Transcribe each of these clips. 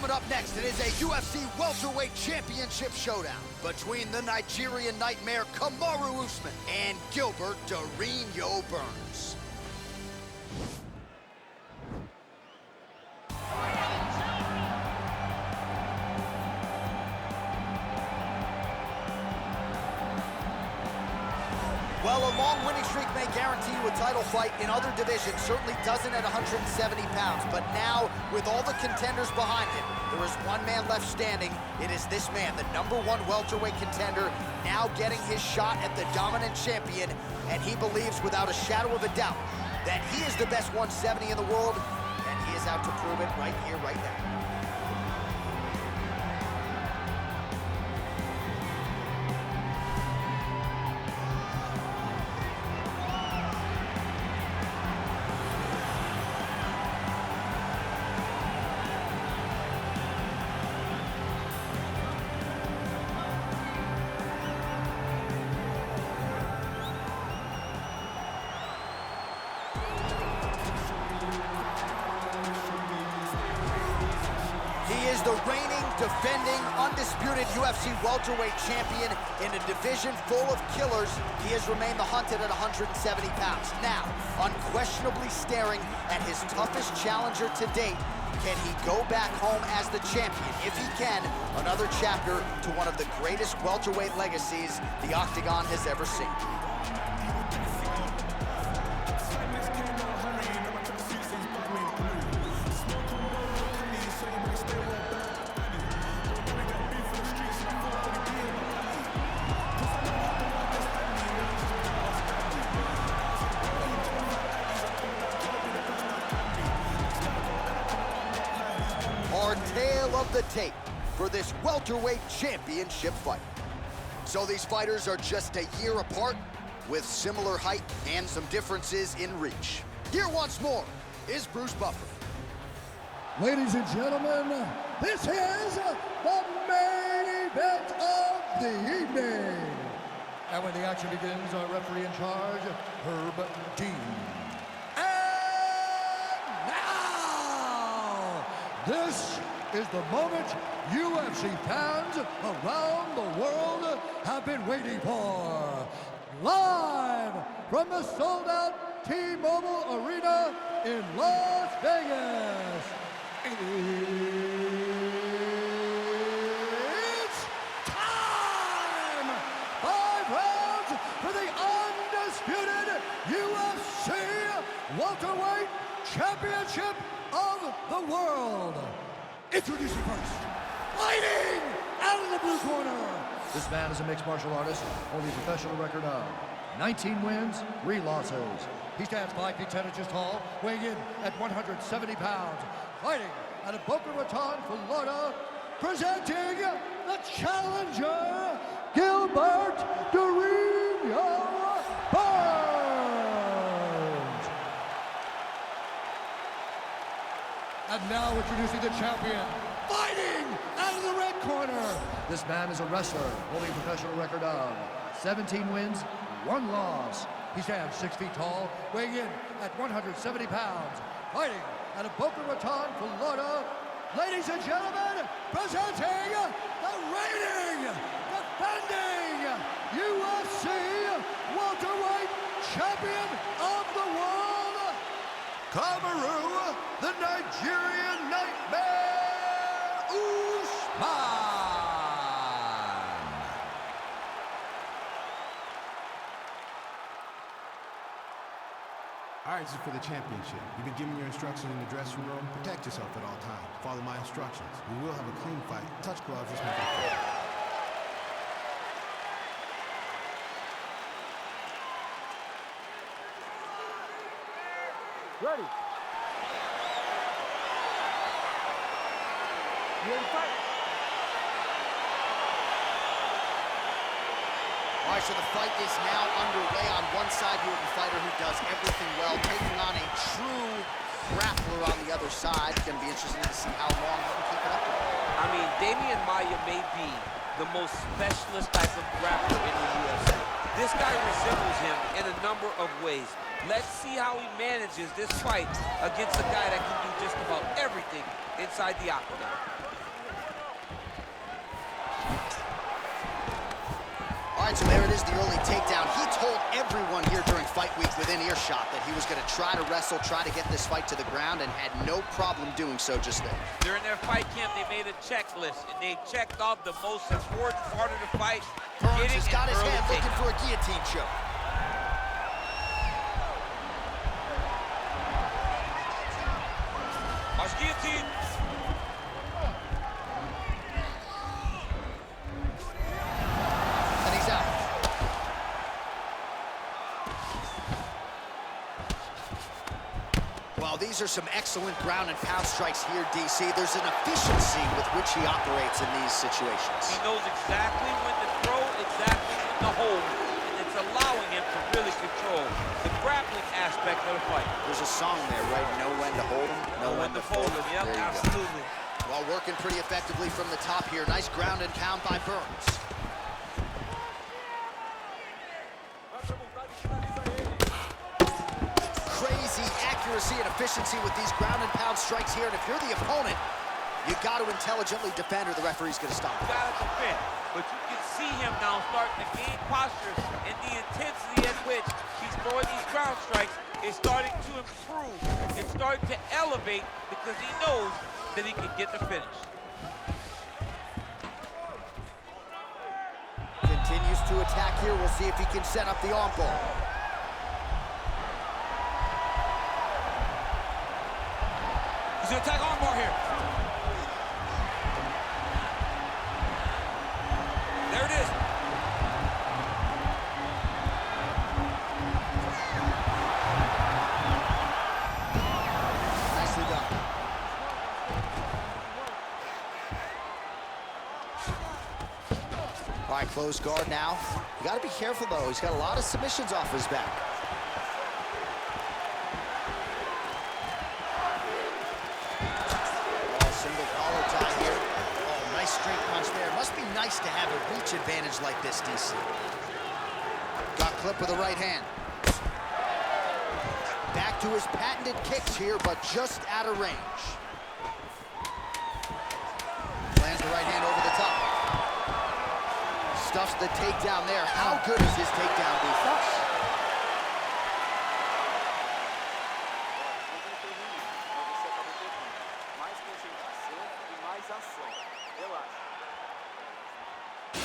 Coming up next, it is a UFC welterweight championship showdown between the Nigerian nightmare Kamaru Usman and Gilbert Burns. Well, a long winning streak may guarantee you a title fight in other divisions. Certainly doesn't at 170 pounds. But now, with all the contenders behind him, there is one man left standing. It is this man, the #1 welterweight contender, now getting his shot at the dominant champion. And he believes, without a shadow of a doubt, that he is the best 170 in the world. And he is out to prove it right here, right now. He is the reigning, defending, undisputed UFC welterweight champion in a division full of killers. He has remained the hunted at 170 pounds. Now, unquestionably staring at his toughest challenger to date. Can he go back home as the champion? If he can, another chapter to one of the greatest welterweight legacies the Octagon has ever seen. Our tale of the tape for this welterweight championship fight. So these fighters are just a year apart with similar height and some differences in reach. Here once more is Bruce Buffer. Ladies and gentlemen, this is the main event of the evening. And when the action begins, our referee in charge, Herb Dean. This is the moment UFC fans around the world have been waiting for. Live from the sold-out T-Mobile Arena in Las Vegas. It's time! 5 rounds for the undisputed UFC welterweight championship of the world. Introducing first, fighting out of the blue corner. This man is a mixed martial artist, holding a professional record of 19 wins, 3 losses. He stands 5 feet 10 inches tall, weighing in at 170 pounds. Fighting out of Boca Raton, Florida, presenting the challenger, Gilbert Burns. And now introducing the champion, fighting out of the red corner. This man is a wrestler, holding a professional record of 17 wins, 1 loss. He stands 6 feet tall, weighing in at 170 pounds. Fighting out of Boca Raton, Florida. Ladies and gentlemen, presenting the reigning, defending UFC welterweight champion of the world, Kamaru, the Nigerian nightmare, Usman. All right, this is for the championship. You've been given your instructions in the dressing room. Protect yourself at all times. Follow my instructions. We will have a clean fight. Touch gloves, let's make it fair. Ready. You ready to fight? All right, so the fight is now underway. On one side, you have a fighter who does everything well, taking on a true grappler on the other side. It's going to be interesting to see how long he can keep it up. I mean, Damian Maia may be the most specialist type of grappler in the UFC. This guy resembles him in a number of ways. Let's see how he manages this fight against a guy that can do just about everything inside the octagon. All right, so there it is, the early takedown. He told everyone here during fight week within earshot that he was going to try to wrestle, try to get this fight to the ground, and had no problem doing so just there. During their fight camp, they made a checklist, and they checked off the most important part of the fight. Burns has got his head looking for a guillotine choke. Watch guillotine. And he's out. Well, these are some excellent ground and pound strikes here, DC. There's an efficiency with which he operates in these situations. He knows exactly when to throw, exactly when to hold, and it's allowing him to really control the grappling aspect of the fight. There's a song there, right? Know when to hold him, know when to fold him. Yep, absolutely. Well, working pretty effectively from the top here. Nice ground and pound by Burns. Crazy accuracy and efficiency with these ground and pound strikes here. And if you're the opponent, you got to intelligently defend or the referee's going to stop. You got to defend, but you can see him now starting to gain posture, and the intensity at which he's throwing these ground strikes is starting to improve. It's starting to elevate because he knows that he can get the finish. Continues to attack here. We'll see if he can set up the arm ball. He's going to attack armbar here. There it is. Nicely done. All right, closed guard now. You got to be careful, though. He's got a lot of submissions off his back. Single collar tie here. Oh, nice straight punch there. Must be nice to have a reach advantage like this, DC. Got clipped with the right hand. Back to his patented kicks here, but just out of range. Lands the right hand over the top. Stuffs the takedown there. How good is his takedown defense?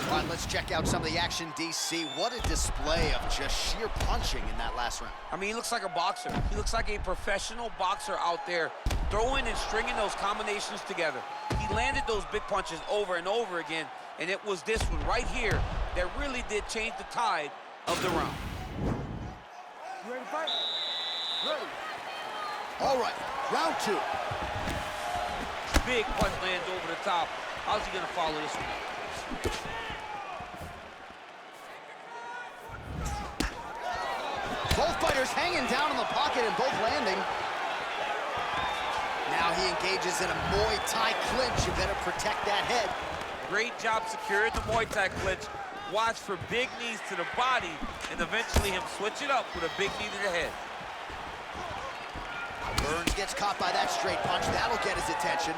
All right, let's check out some of the action, DC. What a display of just sheer punching in that last round. I mean, he looks like a boxer. He looks like a professional boxer out there, throwing and stringing those combinations together. He landed those big punches over and over again, and it was this one right here that really did change the tide of the round. You ready to fight? Ready. All right, round two. Big punch lands over the top. How's he gonna follow this one up? Both fighters hanging down in the pocket and both landing. Now he engages in a Muay Thai clinch. You better protect that head. Great job securing the Muay Thai clinch. Watch for big knees to the body, and eventually him switch it up with a big knee to the head. Burns gets caught by that straight punch. That'll get his attention.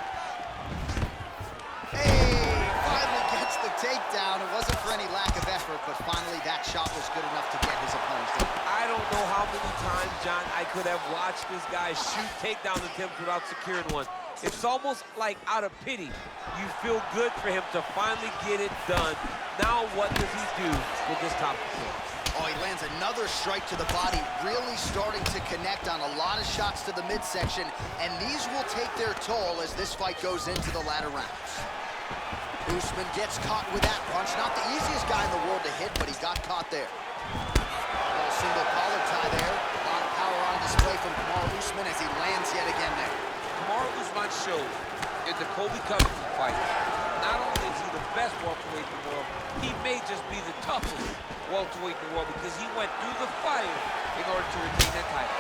Hey, finally gets the takedown. It wasn't for any lack of effort, but finally that shot was good enough to get his opponent down. I don't know how many times, John, I could have watched this guy shoot takedown attempts without securing one. It's almost like out of pity. You feel good for him to finally get it done. Now what does he do with this top control? Oh, he lands another strike to the body, really starting to connect on a lot of shots to the midsection, and these will take their toll as this fight goes into the latter rounds. Usman gets caught with that punch. Not the easiest guy in the world to hit, but he got caught there. A little single collar tie there. A lot of power on display from Kamaru Usman as he lands yet again there. Kamaru Usman showed in the Colby Covington fight, not only is he the best welterweight in the world, he may just be the toughest welterweight in the world because he went through the fire in order to retain that title.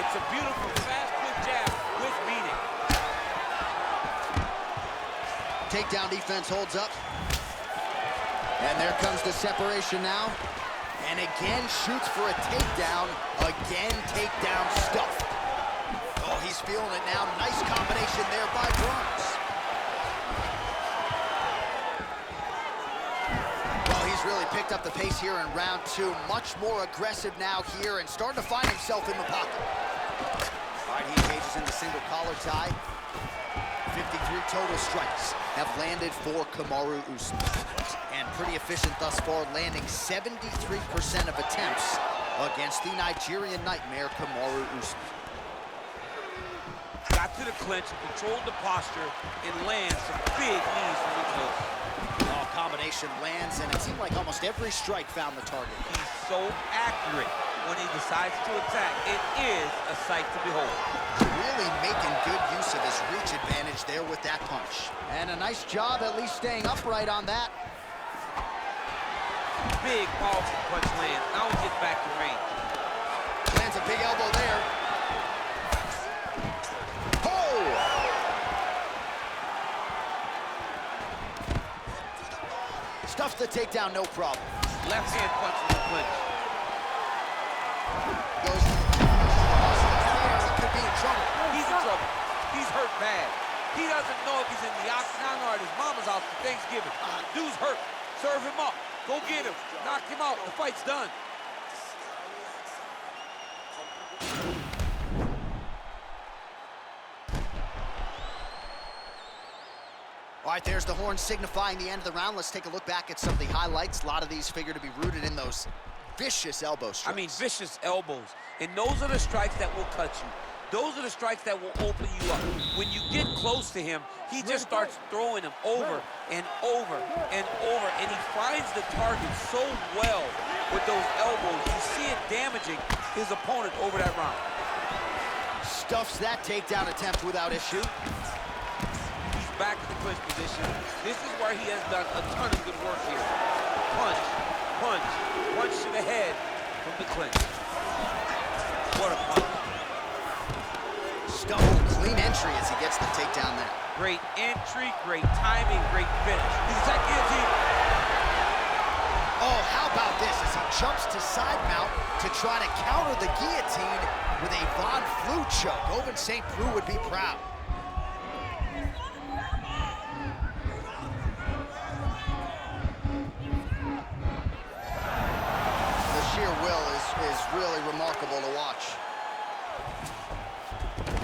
It's a beautiful, fast, quick jab with meaning. Takedown defense holds up. And there comes the separation now. And again shoots for a takedown. Again takedown stuff. Oh, he's feeling it now. Nice combination there by Burns. Well, he's really picked up the pace here in round two. Much more aggressive now here and starting to find himself in the pocket. All right, he engages in the single collar tie. 53 total strikes have landed for Kamaru Usman. And pretty efficient thus far, landing 73% of attempts against the Nigerian nightmare, Kamaru Usman. Got to the clinch, controlled the posture, and lands some big knees from the clinch. Oh, combination lands, and it seemed like almost every strike found the target. He's so accurate when he decides to attack. It is a sight to behold. Really making good use of his reach advantage there with that punch. And a nice job at least staying upright on that. Big, powerful punch lands. Now he gets back to range. Lands a big elbow there. Oh! Stuffs the takedown, no problem. Left hand punch in the clinch. Goes. He could be in trouble. He's in trouble. He's hurt bad. He doesn't know if he's in the octagon or at his mama's house for Thanksgiving. Dude's hurt. Serve him up. Go get him. Knock him out. The fight's done. All right, there's the horn signifying the end of the round. Let's take a look back at some of the highlights. A lot of these figure to be rooted in those vicious elbow strikes. I mean, vicious elbows. And those are the strikes that will cut you. Those are the strikes that will open you up. When you get close to him, he just starts throwing them over and over and over, and he finds the target so well with those elbows. You see it damaging his opponent over that round. Stuffs that takedown attempt without issue. He's back in the clinch position. This is where he has done a ton of good work here. Punch, punch, punch to the head from the clinch. What a punch. Clean entry as he gets the takedown there. Great entry, great timing, great finish. He's attack guillotine. Oh, how about this as he jumps to side mount to try to counter the guillotine with a Von Flue choke. Owen St. Preux would be proud. The sheer will is really remarkable to watch.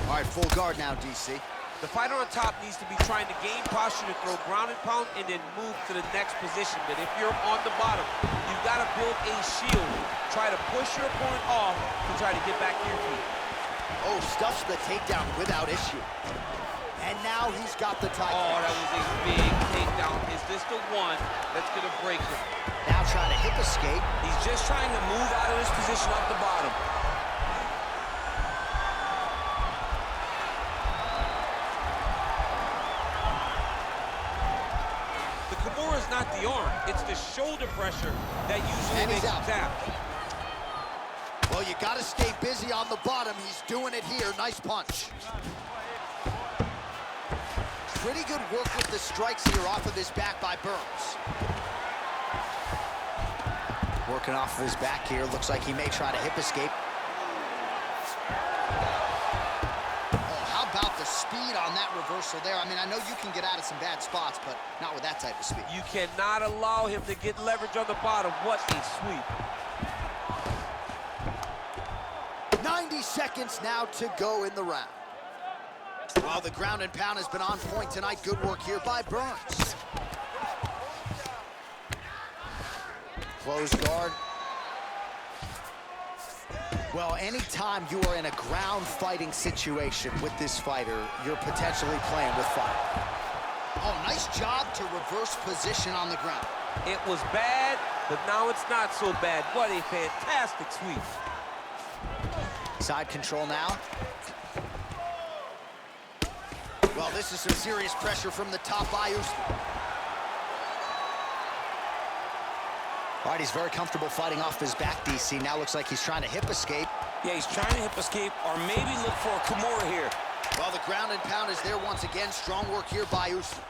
All right, full guard now, DC. The fighter on top needs to be trying to gain posture to throw ground and pound and then move to the next position. But if you're on the bottom, you've got to build a shield. Try to push your opponent off to try to get back to your feet. Oh, stuffs the takedown without issue. And now he's got the tie. Oh, that was a big takedown. Is this the one that's going to break him? Now trying to hip escape. He's just trying to move out of his position off the bottom. Is not the arm, it's the shoulder pressure that usually makes him tap. Well, you got to stay busy on the bottom. He's doing it here. Nice punch. Pretty good work with the strikes here off of his back by Burns. Working off of his back here. Looks like he may try to hip escape. Speed on that reversal there. I mean, I know you can get out of some bad spots, but not with that type of speed. You cannot allow him to get leverage on the bottom. What a sweep. 90 seconds now to go in the round. Well, the ground and pound has been on point tonight. Good work here by Burns. Close guard. Well, anytime you are in a ground fighting situation with this fighter, you're potentially playing with fire. Oh, nice job to reverse position on the ground. It was bad, but now it's not so bad. What a fantastic sweep. Side control now. Well, this is some serious pressure from the top by Usman. All right, he's very comfortable fighting off his back, DC. Now looks like he's trying to hip escape. Yeah, he's trying to hip escape or maybe look for a Kimura here. Well, the ground and pound is there once again. Strong work here by Usman.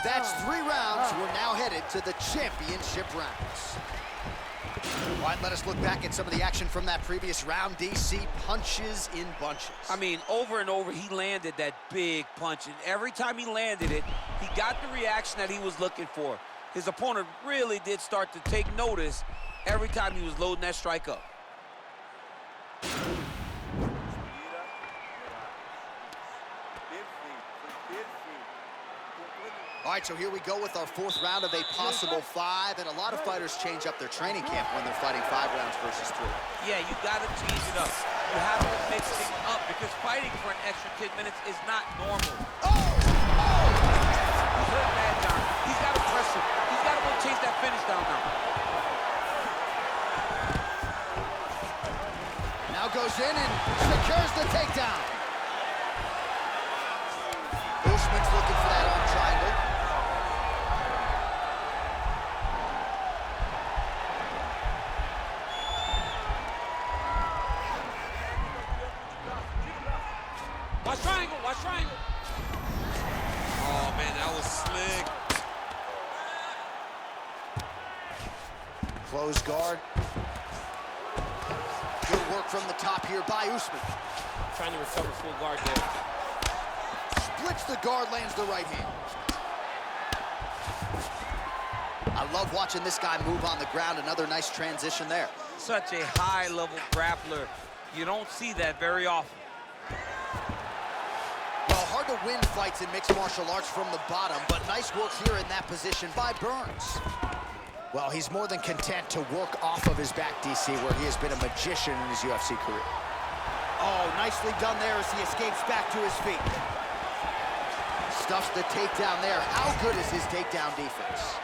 That's 3 rounds. We're now headed to the championship rounds. All right, let us look back at some of the action from that previous round. DC punches in bunches. I mean, over and over, he landed that big punch, and every time he landed it, he got the reaction that he was looking for. His opponent really did start to take notice every time he was loading that strike up. All right, so here we go with our 4th round of a possible 5, and a lot of fighters change up their training camp when they're fighting 5 rounds versus 3. Yeah, you gotta change it up. You have to mix things up because fighting for an extra 10 minutes is not normal. Oh! He's hurt bad, John. He's gotta press him. He's gotta go chase that finish down now. Now goes in and secures the takedown. Usman's looking for that arm triangle. Watch triangle, watch triangle. Oh, man, that was slick. Close guard. Good work from the top here by Usman. Trying to recover full guard there. Splits the guard, lands the right hand. I love watching this guy move on the ground. Another nice transition there. Such a high-level grappler. You don't see that very often. Well, hard to win fights in mixed martial arts from the bottom, but nice work here in that position by Burns. Well, he's more than content to work off of his back, DC, where he has been a magician in his UFC career. Oh, nicely done there as he escapes back to his feet. Stuffs the takedown there. How good is his takedown defense?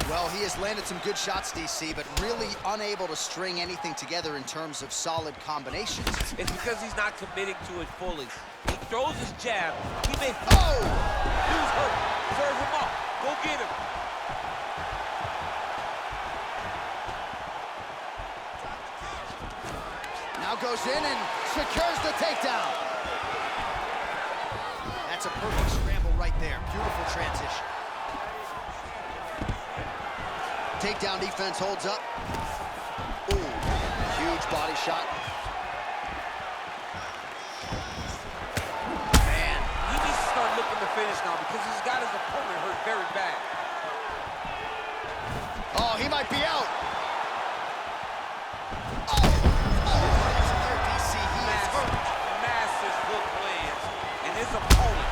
Well, he has landed some good shots, DC, but really unable to string anything together in terms of solid combinations. It's because he's not committing to it fully. He throws his jab. He may... Oh! Use hook. Serve him up. Go get him. Now goes in and secures the takedown. That's a perfect scramble right there. Beautiful transition. Takedown defense holds up. Ooh, huge body shot. Man. He needs to start looking to finish now because he's got his opponent hurt very bad. Oh, he might be out. Massive hook lands, and his opponent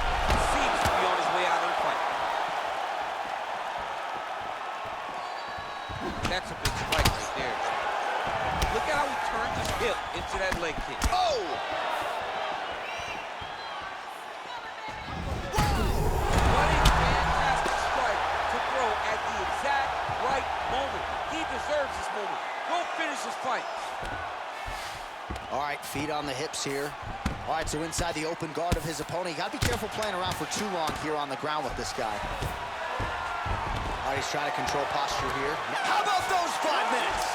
seems to be on his way out of the fight. That's a big strike right there. Look at how he turns his hip into that leg kick. Oh! What a fantastic strike to throw at the exact right moment. He deserves this moment. Go finish this fight. All right, feet on the hips here. All right, so inside the open guard of his opponent. You gotta be careful playing around for too long here on the ground with this guy. All right, he's trying to control posture here. How about those 5 minutes?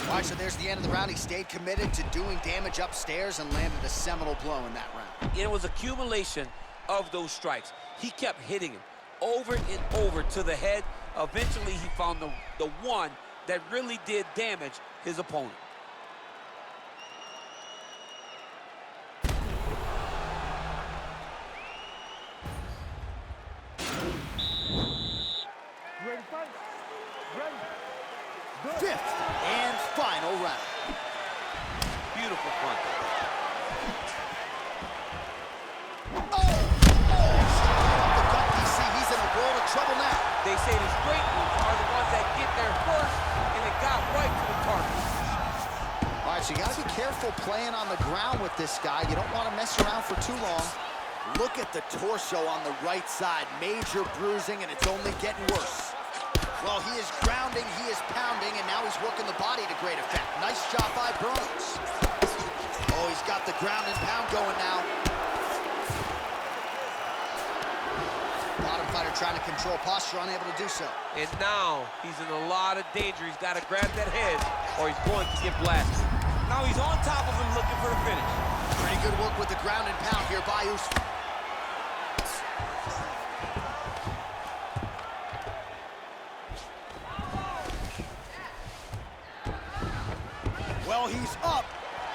All right, so there's the end of the round. He stayed committed to doing damage upstairs and landed a seminal blow in that round. It was accumulation of those strikes. He kept hitting him over and over to the head. Eventually, he found the one that really did damage his opponent. Ready, fight? Ready. Good. 5th and final round. Beautiful punch. Trouble now. They say the straight ones are the ones that get there first, and it got right to the target. All right, so you got to be careful playing on the ground with this guy. You don't want to mess around for too long. Look at the torso on the right side. Major bruising, and it's only getting worse. Well, he is grounding, he is pounding, and now he's working the body to great effect. Nice job by Burns. Oh, he's got the ground and pound going now. Bottom fighter trying to control posture, unable to do so. And now he's in a lot of danger. He's got to grab that head or he's going to get blasted. Now he's on top of him looking for the finish. Pretty good work with the ground and pound here by Usman. Well, he's up,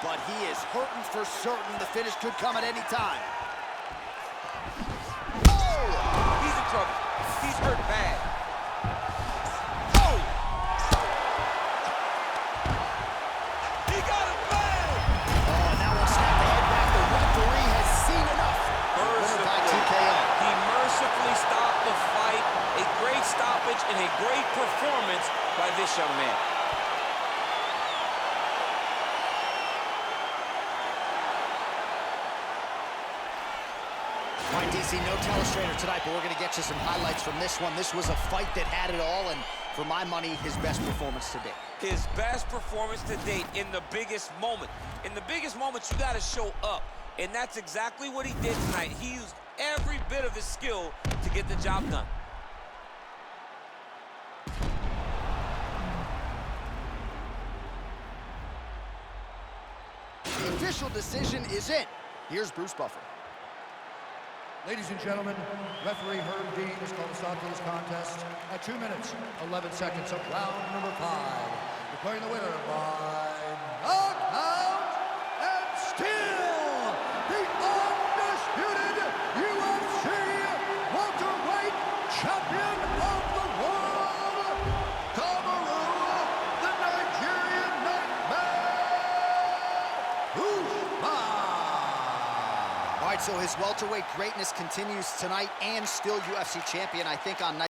but he is hurting for certain. The finish could come at any time. Oh! He's in trouble. He's hurt bad. Oh! He got it bad! Oh, and that one snapped the head back. The referee has seen enough. Winner by TKO. He mercifully stopped the fight. A great stoppage and a great performance by this young man. All right, DC, no telestrator tonight, but we're going to get you some highlights from this one. This was a fight that had it all, and for my money, his best performance to date. His best performance to date in the biggest moment. In the biggest moments, you got to show up. And that's exactly what he did tonight. He used every bit of his skill to get the job done. The official decision is in. Here's Bruce Buffer. Ladies and gentlemen, referee Herb Dean has called a stop to this contest at 2 minutes, 11 seconds of round number 5. Declaring the winner by knockout and still the undisputed UFC welterweight champion of the world, Kamaru, the Nigerian Nightmare, Usman. All right, so his welterweight greatness continues tonight and still UFC champion, I think, on night